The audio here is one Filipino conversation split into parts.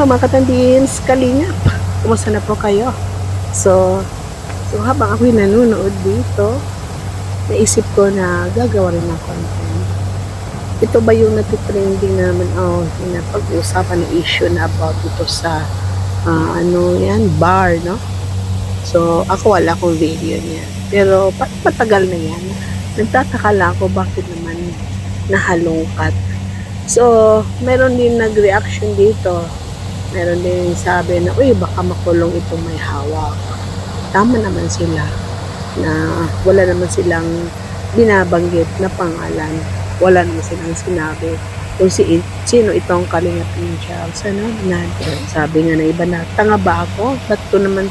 Hello mga katandins, kalingap. Kumusta na po kayo? So habang ako'y nanonood dito, naisip ko na gagawa rin ng content. Ito ba yung natitrending naman pag-uusapan ng issue na about dito sa bar, no? So ako wala akong video niya. Pero matagal na yan. Nagtataka lang ako bakit naman nahalongkat. So meron din nag-reaction dito. Meron din sabi na, uy, baka makulong itong may hawak. Tama naman sila na wala naman silang binabanggit na pangalan. Wala naman silang sinabi kung sino itong Kalingap Angels. Sabi nga na iba na, tanga ba ako? Ba't ko naman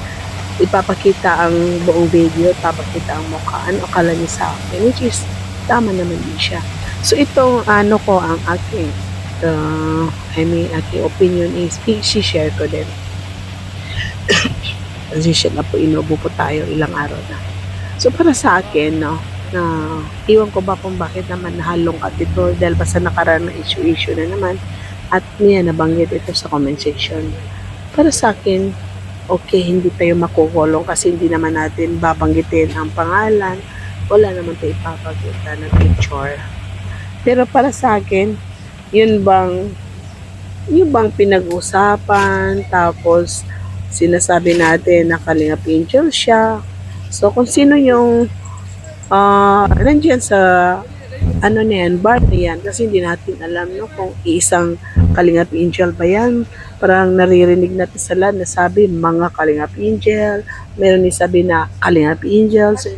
ipapakita ang buong video, papakita ang mukha? Ano akala niya sa akin? Which is, tama naman din siya. So itong ang aking aking opinion is i-share ko din. Kasi siya na po, inubo po tayo ilang araw na. So para sa akin, no, na iwan ko ba kung bakit naman nahalongkat ito dahil basta nakaraan ng issue na naman at niya nabanggit ito sa comment section. Para sa akin, okay, hindi tayo makukulong kasi hindi naman natin babanggitin ang pangalan. Wala naman tayo ipapakita ng picture. Pero para sa akin, yun bang pinag-usapan, tapos sinasabi natin na Kalingap Angel siya. So kung sino yung nandiyan sa bar na yan, kasi hindi natin alam, no, kung isang Kalingap Angel ba yan. Parang naririnig natin sa lahat na sabi mga Kalingap Angel, meron din sabi na Kalingap Angel. So,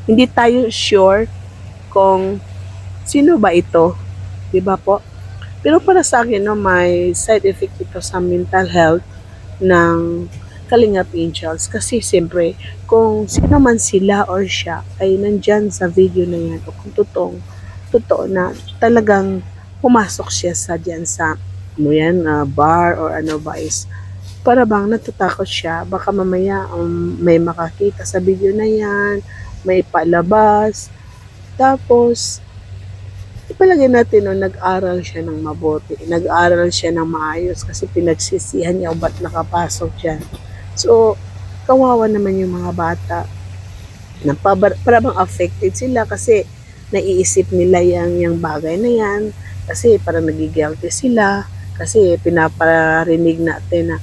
hindi tayo sure kung sino ba ito, di ba po? Pero para sa akin, no, may side effect ito sa mental health ng Kalingap Angels. Kasi siyempre, kung sino man sila or siya ay nandyan sa video na yan, o kung totoo na talagang pumasok siya sa bar or ano ba is, para bang natatakot siya, baka mamaya may makakita sa video na yan, may palabas, tapos ipalagay natin, no, nag-aral siya ng mabuti, nag-aral siya ng maayos kasi pinagsisihan niya o ba't nakapasok dyan. So, kawawa naman yung mga bata na parang affected sila kasi naiisip nila yung bagay na yan, kasi parang nagigilty sila kasi pinaparinig natin na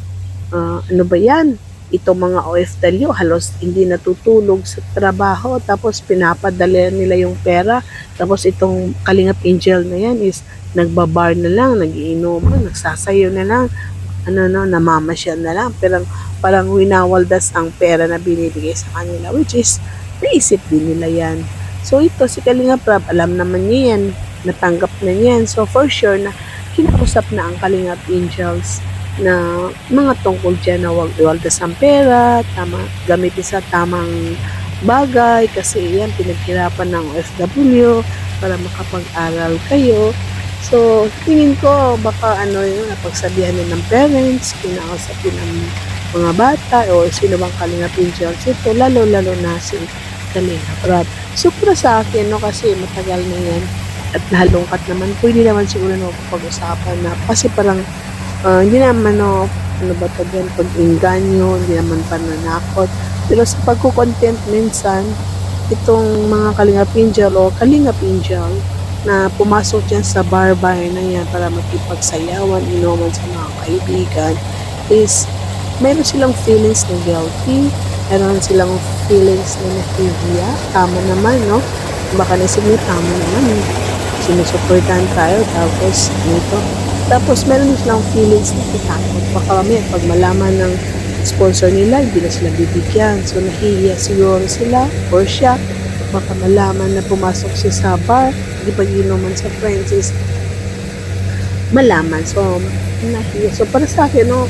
ano ba yan? Itong mga OFW halos hindi natutulog sa trabaho, tapos pinapadala nila yung pera, tapos itong Kalingap Angel na yan is nagbabar na lang, nagiinuman, nagsasayaw na lang, namamasyal na lang, pero parang winawaldas ang pera na binibigay sa kanila, which is naisip din nila yan. So ito si Kalingap Rab, alam naman niya yan, natanggap na niyan, so for sure na kinausap na ang Kalingap Angels na mga tungkol dyan na huwag iwaldas ang pera, gamitin sa tamang bagay kasi yan pinaghirapan ng OFW para makapag-aral kayo. So tingin ko baka napagsabihan din ng parents, kinausap din ng mga bata o sino bang Kalingap Angels ito, lalo na si Kalingap Rab. So para sa akin, no, kasi matagal na yan at nahalongkat naman, pwede naman siguro pag-usapan na kasi parang hindi naman pag-inganyo, hindi naman pananakot. Pero sa pagkukontent minsan, itong mga Kalingap Angel o Kalingap Angel na pumasok dyan sa bar na yan para makipagsayawan, inuman sa mga kaibigan, is meron silang feelings na guilty, meron silang feelings na nahihiya. Tama naman, no? Baka naisip niyo, tama naman, sinusuportahan tayo, tapos meron silang feelings na takot. Baka mamaya pag malaman ng sponsor nila, hindi na sila bibigyan. So nahihiya siguro sila or siya. Baka malaman na pumasok siya sa bar, hindi pag-inuman sa friends is malaman. So nahihiya. So para sa akin, no,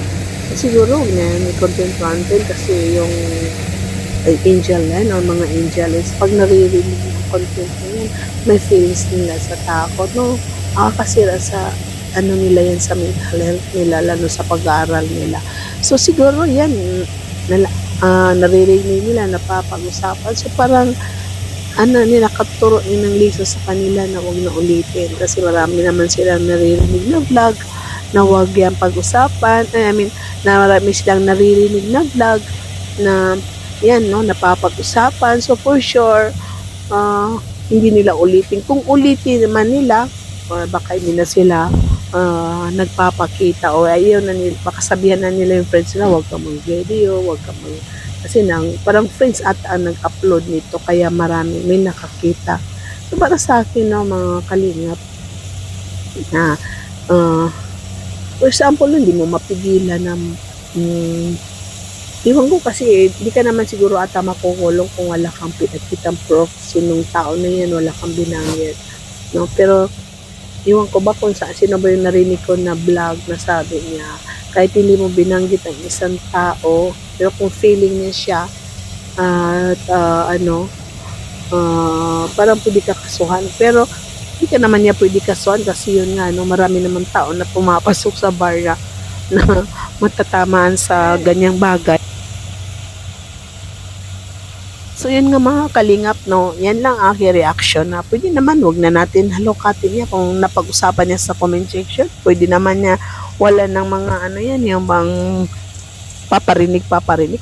siguro may content kasi yung angel na yan, o mga angel is pag naririnig yung content na yan, may feelings nila sa takot, no? Kasira sa nila yan sa mental health nila, lalo sa pag-aaral nila. So siguro yan naririnig nila, napapag-usapan. So parang nakaturo ng liso sa kanila na huwag na ulitin kasi marami naman silang naririnig na vlog na huwag yan pag-usapan. I mean, na marami silang naririnig na vlog na yan, no, napapag-usapan. So, for sure, hindi nila ulitin. Kung ulitin naman nila, baka hindi na sila nagpapakita o ayun na nila, baka sabihan na nila yung friends na huwag ka mag-video, huwag ka mag... Kasi parang friends at ang nag-upload nito, kaya marami, may nakakita. So, para sa akin, no, mga kalingap, na, for example, hindi mo mapigilan na, iwan ko kasi, hindi ka naman siguro ata makukulong kung wala kang pinagkitang proof. Sinong tao na yan, wala kang binanggit. No? Pero, iwan ko ba kung sino ba yung narinig ko na vlog na sabi niya, kahit hindi mo binanggit ang isang tao, pero kung feeling niya siya, at parang pwede ka kasuhan. Pero, hindi ka naman niya pwede kasuhan kasi yun nga, no, marami naman tao na pumapasok sa bar na matatamaan sa ganyang bagay. So, yun nga mga kalingap, no, yan lang aking reaction na pwede naman, wag na natin halukatin niya kung napag-usapan niya sa comment section. Pwede naman niya, wala ng mga yan, yung bang paparinig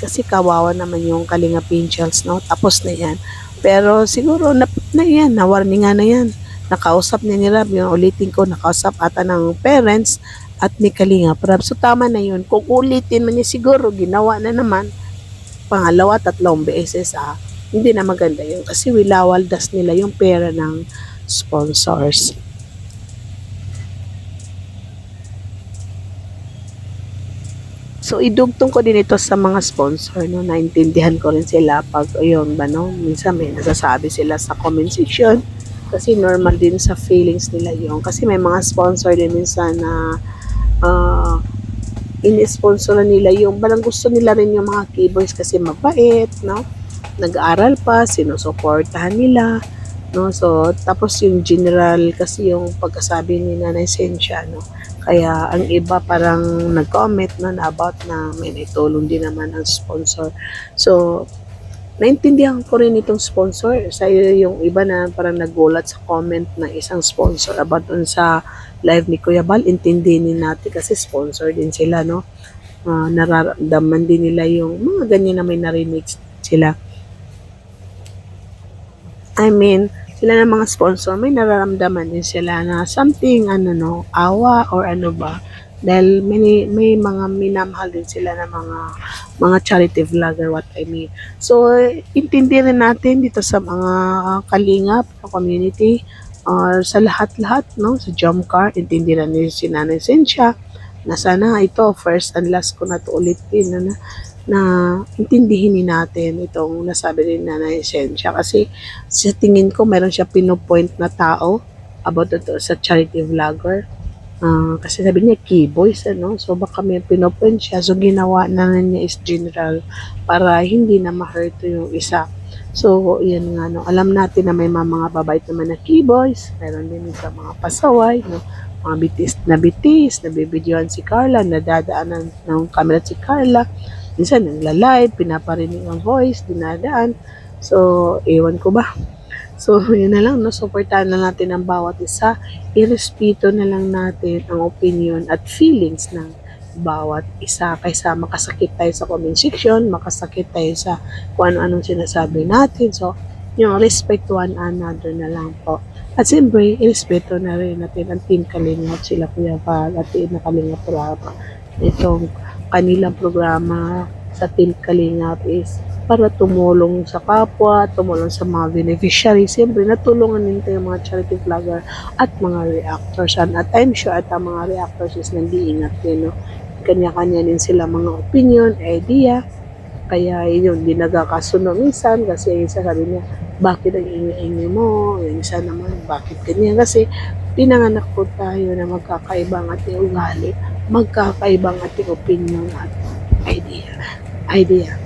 kasi kawawa naman yung Kalingap Angels, no? Tapos na yan. Pero siguro na yan, na-warning nga na yan. Nakausap niya ni Rab, yung ulitin ko, nakausap ata ng parents at ni Kalingap Rab. So tama na yun. Kung ulitin man niya siguro, ginawa na naman, pangalawa, 3 beses, hindi na maganda yun. Kasi wilawaldas nila yung pera ng sponsors. So, idugtong ko din ito sa mga sponsor, no? Naintindihan ko rin sila pag, ayun ba, no? Minsan may nasasabi sila sa comment section kasi normal din sa feelings nila yun. Kasi may mga sponsor din minsan na ini-sponsor nila yung parang gusto nila rin yung mga keyboards kasi mabait, no? Nag-aaral pa, sinusuportahan nila, no? So, tapos yung general kasi yung pagkasabi ni Nanay Cynthia, no? Kaya ang iba parang nag-comment na about na may itulong din naman ang sponsor. So, naintindihan ko rin itong sponsor. Sa yung iba na parang nagulat sa comment ng isang sponsor about dun sa live ni Kuya Bal, intindihin natin kasi sponsor din sila, no? Nararamdaman din nila yung mga ganyan na may narinig sila. I mean, sila ng mga sponsor, may nararamdaman din sila na something, awa or ano ba. Dahil may mga minamahal din sila ng mga charity vlogger, what I mean. So, intindi rin natin dito sa mga kalingap, sa community, or sa lahat-lahat, no? Sa Jomcar, intindi rin nila si Nanay Cynthia, na sana ito, first and last ko na to ulitin, na intindihin natin itong nasabi rin na Nanay Cynthia kasi sa tingin ko meron siya pinopoint na tao about ito sa charity vlogger. Kasi sabi niya key boys, so baka may pinopoint siya, so ginawa na niya is general para hindi na ma-hurt yung isa. So yan nga, no, alam natin na may mga babait naman na key boys, meron din sa mga pasaway, no, mga bitis na bibidyohan si Carla, nadadaanan ng camera si Carla. Minsan nagla-live, pinaparinig ang voice, dinadaan. So, ewan ko ba. So, yun na lang, no? Supportahan na natin ang bawat isa. Irespeto na lang natin ang opinion at feelings ng bawat isa. Kaysa makasakit tayo sa comment section, makasakit tayo sa kung ano-anong sinasabi natin. So, yung respect one another na lang po. At siyempre, irespeto na rin natin ang Team Kalingap, sila Kuya Val at Team Kalingap Rapa. Itong kanilang programa sa Team Kalingap is para tumulong sa kapwa, tumulong sa mga beneficiaries. Siyempre, natulungan din tayo mga charity vlogger at mga reactors. At I'm sure at ang mga reactors is nag-iingat din, no? Kanya-kanya din sila mga opinion, idea. Kaya yun, di nagkakasundo minsan kasi yung isa sabi niya, bakit ang ingay-ingay mo? Yung isa naman, bakit ganyan? Kasi pinanganak po tayo na magkakaibang ating ugali, magkakaibang ating opinion at idea.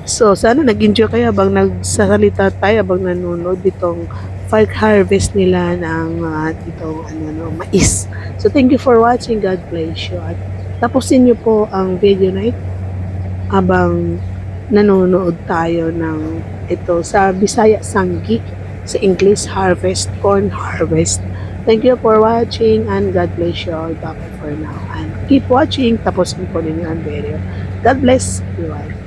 So, sana nag-enjoy kayo habang nagsasalita tayo, habang nanonood ditong harvest nila ng itong mais. So, thank you for watching. God bless you. At tapusin niyo po ang video na ito habang nanonood tayo ng ito sa Bisaya Sanggi, sa English harvest, corn harvest. Thank you for watching and God bless you all. Bye for now. And keep watching. Tapusin ko din yung video. God bless everyone.